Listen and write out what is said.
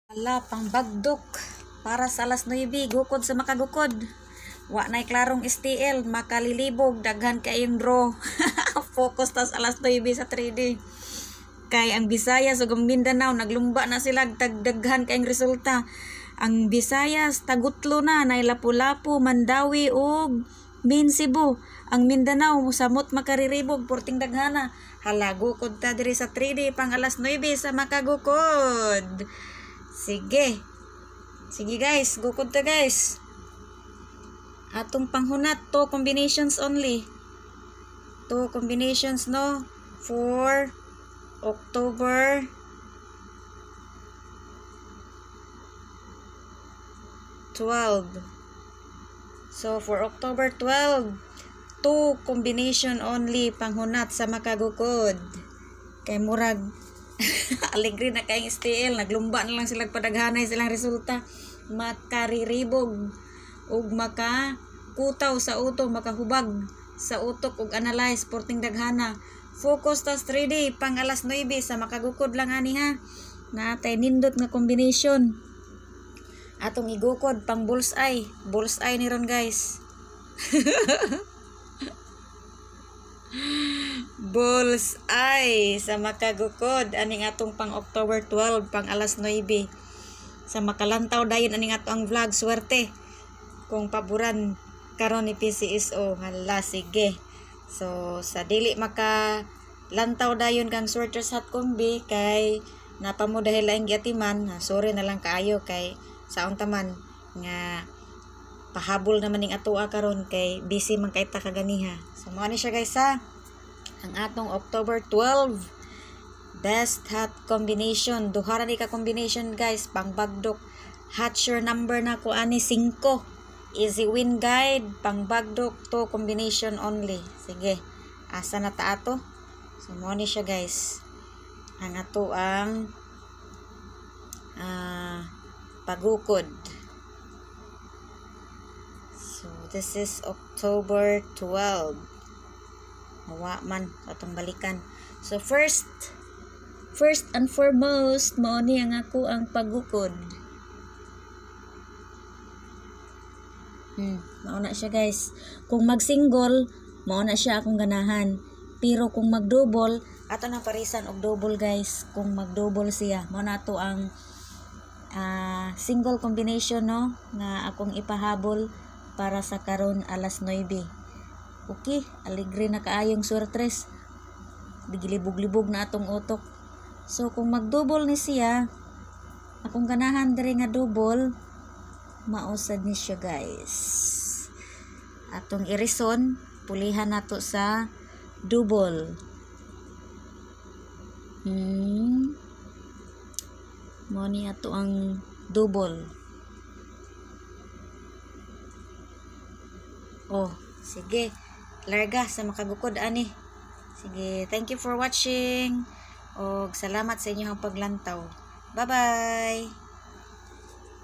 Ala, pangbagdok para sa alas 9, gukod sa makagukod. Wa na'y klarong STL, makalilibog, daghan kayong draw. Focus tas alas 9 sa 3D. Kay ang Visayas ug ang Mindanao naglumba na sila daghan kayong resulta. Ang Visayas tagutlo na nay Lapu-Lapu, Mandawi ug Min Cebu. Ang Mindanao samot makariribog porting daghana. Hala, gukod ta diri sa 3D pang alas 9 sa makagukod. Sige. Sige guys, gukod ta guys. Atong panghunat, 2 combinations only. 2 combinations no for October 12. So for October 12, 2 combination only panghunat sa makagukod. Kay murag aligri na kayong STL, naglumba na lang sila padaghanay silang resulta, makariribog ug makakutaw sa utok, makahubag sa utok ug analyze porting daghana. Focus tas 3D pang alas 9 sa makagukod lang ani ha. Natay nindot nga combination. Atong igukod pang bullseye. Bullseye ni ron guys. Bullseye sa makagukod aning atong pang October 12 pang alas 9. Sa makalantaw dayon aning atong vlog, swerte kung paboran karon ni PCSO. Hala, sige. So sa dili maka lantaw dayon kang sorters hot combi kay napamo dahil laing giatiman, sorry na lang kaayo kay saon taman nga pahabol naman ning atoa karon kay busy man kay ta kaganiha. So mao ni siya guys ha, ang atong October 12 best hot combination. Duha ra ni ka combination guys, pang bagdok. Hot sure number na ko ani 5. Easy win guide, pang bagdok, 2 combination only. Sige, asa na ta ato? So mo ni siya guys, ang ato ang pagukod. So this is October 12. Mawa man atong balikan. So first and foremost, mo ni ang ako ang pagukod. Mao na siya guys. Kung mag-single, mao na siya akong ganahan. Pero kung mag-double, ato na parisan og double guys. Kung mag-double siya, mao na to ang single combination no nga akong ipahabol para sa karon alas 9. Okay, aligre na kaayong suertres. Digilibog-libog na atong utok. So kung mag-double ni siya, akong ganahan diri nga double, mausad ni siya guys. Atong irison, pulihan nato sa double. Mo ni ato ang double. Oh, sige. Larga sa makagukod ani. Sige, thank you for watching. Og salamat sa inyong paglantaw. Bye-bye.